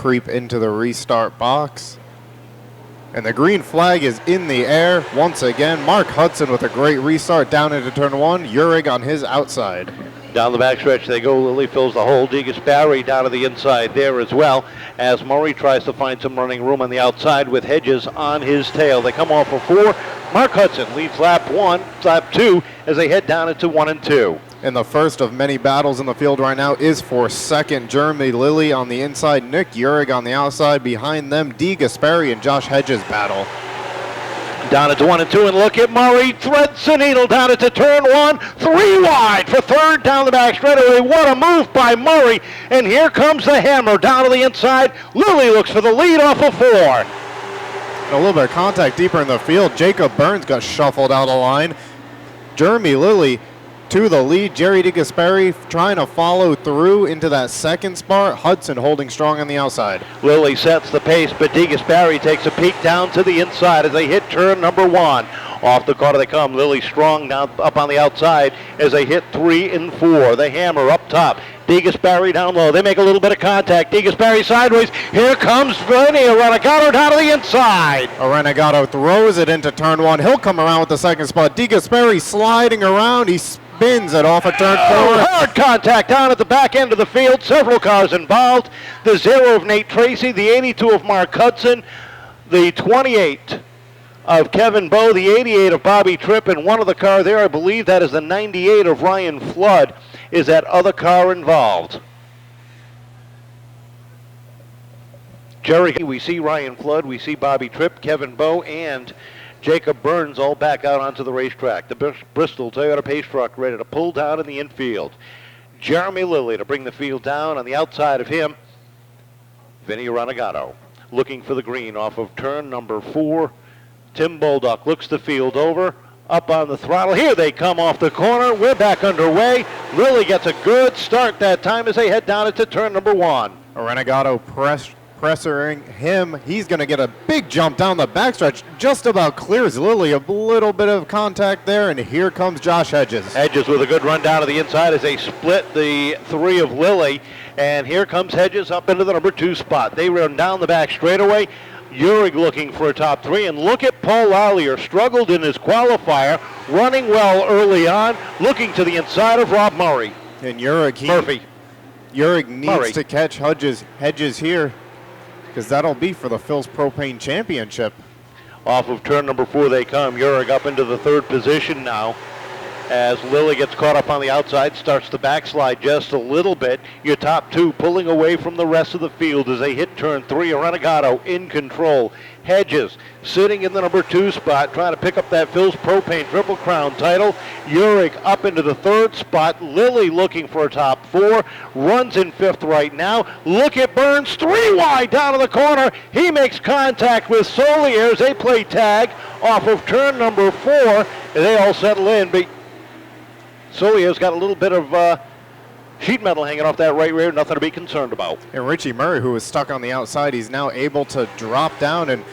creep into the restart box. And the green flag is in the air once again. Mark Hudson with a great restart down into turn 1. Uhrig on his outside. Down the backstretch they go. Lilly fills the hole. Degas Barry down to the inside there as well, as Murray tries to find some running room on the outside with Hedges on his tail. They come off of 4. Mark Hudson leads lap 2 as they head down into 1 and 2. And the first of many battles in the field right now is for second. Jeremy Lilly on the inside, Nick Uhrig on the outside. Behind them, D. Gaspari and Josh Hedges battle. Down into 1 and 2, and look at Murray, threads the needle down into turn 1, 3 wide for third down the back straightaway. What a move by Murray, and here comes the hammer down to the inside. Lilly looks for the lead off of 4. And a little bit of contact deeper in the field. Jacob Burns got shuffled out of line. Jeremy Lilly to the lead. Jerry DeGasperi trying to follow through into that second spot. Hudson holding strong on the outside. Lilly sets the pace, but DeGasperi takes a peek down to the inside as they hit turn number 1. Off the corner they come. Lilly strong down up on the outside as they hit 3 and 4. The hammer up top. DeGasperi down low. They make a little bit of contact. DeGasperi sideways. Here comes Vinny Renegado down to the inside. Renegado throws it into turn 1. He'll come around with the second spot. DeGasperi sliding around. He spins it off of turn 4. Hard contact down at the back end of the field. Several cars involved. The 0 of Nate Tracy, the 82 of Mark Hudson, the 28 of Kevin Bowe, the 88 of Bobby Tripp, and one of the car there, I believe that is the 98 of Ryan Flood, is that other car involved. Jerry, we see Ryan Flood, we see Bobby Tripp, Kevin Bowe, and Jacob Burns all back out onto the racetrack. The Bristol Toyota Pace truck ready to pull down in the infield. Jeremy Lilly to bring the field down. On the outside of him, Vinny Renegado looking for the green off of turn number 4. Tim Bolduck looks the field over, up on the throttle. Here they come off the corner. We're back underway. Lilly gets a good start that time as they head down into turn number 1. Renegado pressuring him. He's going to get a big jump down the backstretch. Just about clears Lilly. A little bit of contact there, and here comes Josh Hedges. Hedges with a good run down to the inside as they split the 3 of Lilly. And here comes Hedges up into the number 2 spot. They run down the back straightaway. Uhrig looking for a top 3, and look at Paul Lallier, struggled in his qualifier, running well early on, looking to the inside of Rob Murray. And Uhrig needs to catch Hedges here, because that'll be for the Phil's Propane Championship. Off of turn number 4 they come. Uhrig up into the 3rd position now, as Lilly gets caught up on the outside, starts to backslide just a little bit. Your top 2 pulling away from the rest of the field as they hit turn 3. Renegado in control. Hedges sitting in the number 2 spot, trying to pick up that Phil's Propane Triple Crown title. Uhrig up into the 3rd spot. Lilly looking for a top 4. Runs in 5th right now. Look at Burns, 3 wide down to the corner. He makes contact with Solier as they play tag off of turn number 4. And they all settle in, but Solier's got a little bit of sheet metal hanging off that right rear, nothing to be concerned about. And Richie Murray, who was stuck on the outside, he's now able to drop down and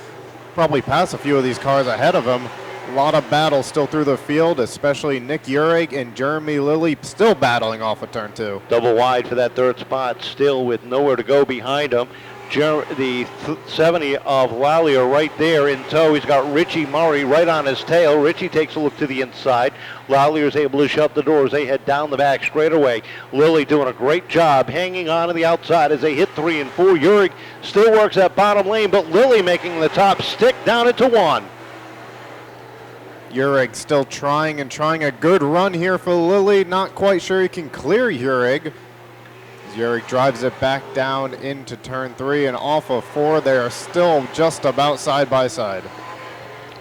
probably pass a few of these cars ahead of him. A lot of battles still through the field, especially Nick Uhrig and Jeremy Lilly still battling off of turn 2. Double wide for that 3rd spot, still with nowhere to go behind him. The 70 of Lallier right there in tow. He's got Richie Murray right on his tail. Richie takes a look to the inside. Lallier's able to shut the doors. They head down the back straightaway. Lilly doing a great job hanging on to the outside as they hit 3 and 4. Uhrig still works that bottom lane, but Lilly making the top stick down into 1. Uhrig still trying a good run here for Lilly. Not quite sure he can clear Uhrig. Uhrig drives it back down into turn 3 and off of 4. They are still just about side by side.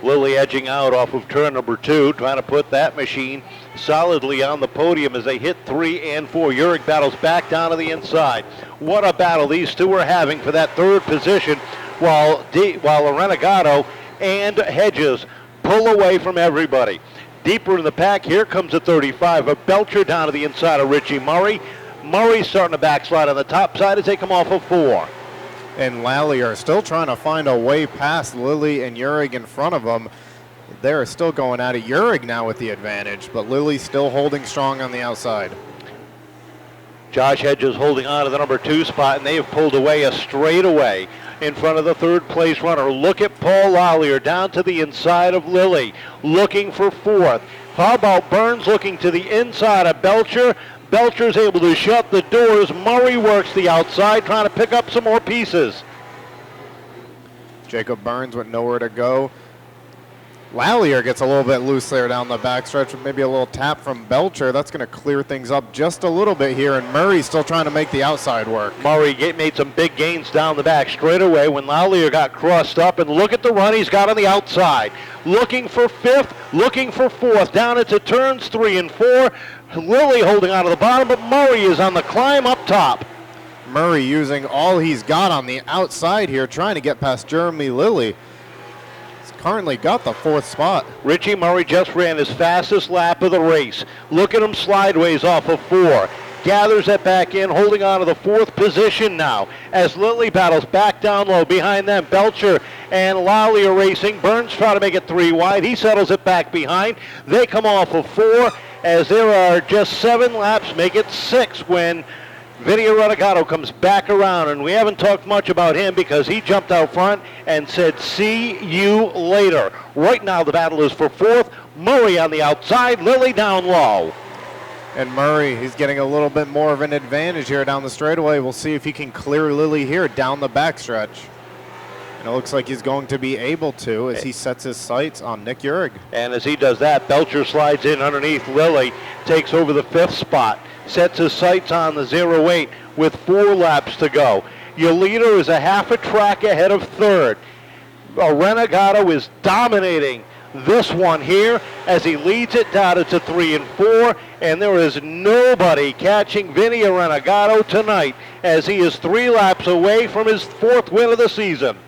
Lilly edging out off of turn number 2, trying to put that machine solidly on the podium as they hit 3 and 4. Uhrig battles back down to the inside. What a battle these two are having for that 3rd position, while Renegado and Hedges pull away from everybody. Deeper in the pack, here comes the 35 of Belcher down to the inside of Richie Murray. Murray's starting to backslide on the top side as they come off of 4. And Lally are still trying to find a way past Lilly and Uhrig in front of them. They're still going at it. Uhrig now with the advantage, but Lilly still holding strong on the outside. Josh Hedges holding on to the number 2 spot, and they have pulled away a straightaway in front of the third place runner. Look at Paul Lallier down to the inside of Lilly, looking for 4th. How about Burns looking to the inside of Belcher? Belcher's able to shut the doors. Murray works the outside, trying to pick up some more pieces. Jacob Burns with nowhere to go. Lallier gets a little bit loose there down the backstretch, maybe a little tap from Belcher. That's going to clear things up just a little bit here, and Murray's still trying to make the outside work. Murray made some big gains down the back straight away when Lallier got crossed up, and look at the run he's got on the outside. Looking for 5th, looking for 4th, down into turns 3 and 4. Lilly holding on to the bottom, but Murray is on the climb up top. Murray using all he's got on the outside here, trying to get past Jeremy Lilly. He's currently got the 4th spot. Richie Murray just ran his fastest lap of the race. Look at him slideways off of 4. Gathers it back in, holding on to the 4th position now as Lilly battles back down low. Behind them, Belcher and Lally are racing. Burns trying to make it 3 wide. He settles it back behind. They come off of 4 as there are just 7 laps, make it 6 when Vinny Renegado comes back around, and we haven't talked much about him because he jumped out front and said, see you later. Right now the battle is for 4th. Murray on the outside, Lilly down low. And Murray, he's getting a little bit more of an advantage here down the straightaway. We'll see if he can clear Lilly here down the backstretch. And it looks like he's going to be able to as he sets his sights on Nick Uhrig. And as he does that, Belcher slides in underneath Lilly, takes over the 5th spot, sets his sights on the 08 with 4 laps to go. Your leader is a half a track ahead of 3rd. Renegado is dominating this one here as he leads it down to 3 and 4, and there is nobody catching Vinny Renegado tonight as he is 3 laps away from his 4th win of the season.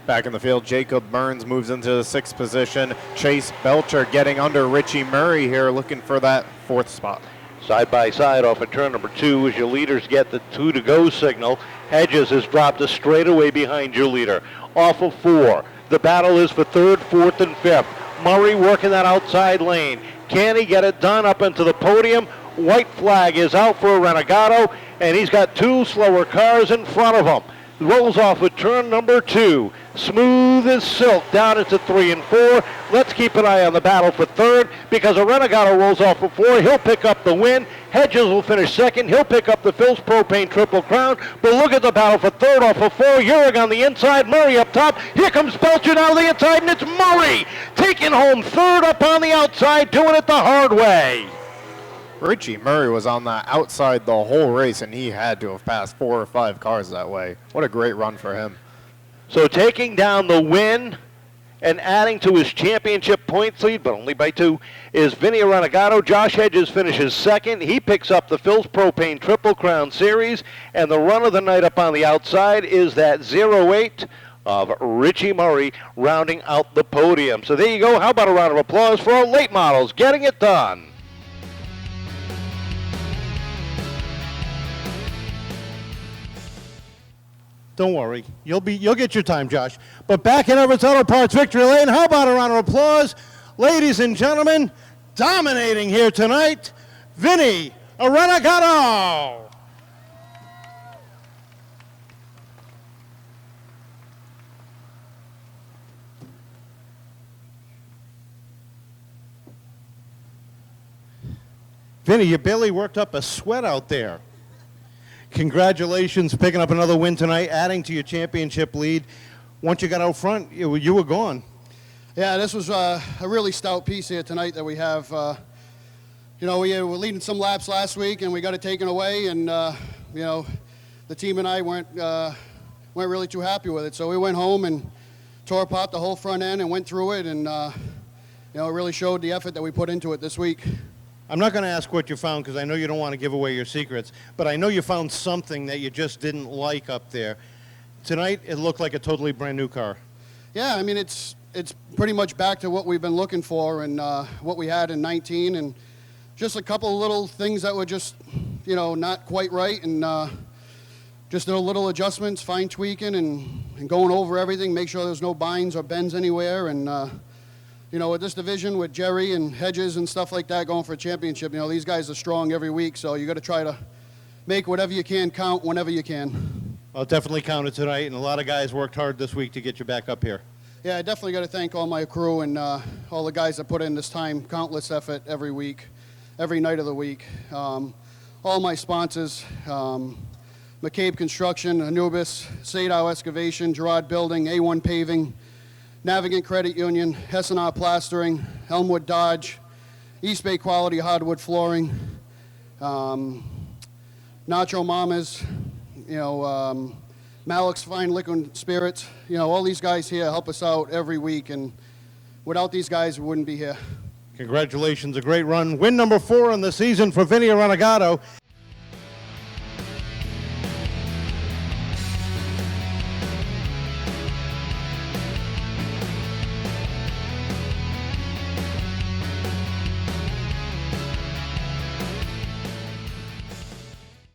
Back in the field, Jacob Burns moves into the 6th position. Chase Belcher getting under Richie Murray here, looking for that 4th spot. Side by side off of turn number 2 as your leaders get the 2 to go signal. Hedges has dropped a straightaway behind your leader. Off of 4. The battle is for 3rd, 4th, and 5th. Murray working that outside lane. Can he get it done up into the podium? White flag is out for Renegado, and he's got 2 slower cars in front of him. Rolls off with turn number 2. Smooth as silk down into 3 and 4. Let's keep an eye on the battle for 3rd because a Renegado rolls off for 4. He'll pick up the win. Hedges will finish 2nd. He'll pick up the Phil's Propane Triple Crown. But look at the battle for 3rd off of 4. Uhrig on the inside. Murray up top. Here comes Belcher down the inside, and it's Murray taking home 3rd up on the outside, doing it the hard way. Richie Murray was on the outside the whole race, and he had to have passed 4 or 5 cars that way. What a great run for him. So taking down the win and adding to his championship points lead, but only by 2, is Vinny Renegado. Josh Hedges finishes 2nd. He picks up the Phil's Propane Triple Crown Series, and the run of the night up on the outside is that 08 of Richie Murray rounding out the podium. So there you go. How about a round of applause for our late models getting it done? Don't worry, you'll get your time, Josh. But back in Everetts Auto Parts Victory Lane, how about a round of applause, ladies and gentlemen, dominating here tonight, Vinny Renegado. Vinny, you barely worked up a sweat out there. Congratulations, picking up another win tonight, adding to your championship lead. Once you got out front, you were gone. Yeah, this was a really stout piece here tonight that we have. We were leading some laps last week, and we got it taken away, and the team and I weren't really too happy with it. So we went home and tore apart the whole front end and went through it, and it really showed the effort that we put into it this week. I'm not going to ask what you found because I know you don't want to give away your secrets, but I know you found something that you just didn't like up there. Tonight, it looked like a totally brand new car. Yeah, I mean, it's pretty much back to what we've been looking for and what we had in 19, and just a couple of little things that were just, not quite right, and just little adjustments, fine tweaking, and going over everything, make sure there's no binds or bends anywhere, and with this division with Jerry and Hedges and stuff like that going for a championship, these guys are strong every week, so you got to try to make whatever you can count whenever you can. Well, definitely counted tonight, and a lot of guys worked hard this week to get you back up here. Yeah, I definitely got to thank all my crew and all the guys that put in this time, countless effort every week, every night of the week. All my sponsors, McCabe Construction, Anubis, Sadao Excavation, Gerard Building, A1 Paving, Navigant Credit Union, Hessenar Plastering, Elmwood Dodge, East Bay Quality Hardwood Flooring, Nacho Mamas, Malik's Fine Liquor and Spirits. All these guys here help us out every week, and without these guys, we wouldn't be here. Congratulations, a great run. Win number 4 in the season for Vinny Renegado.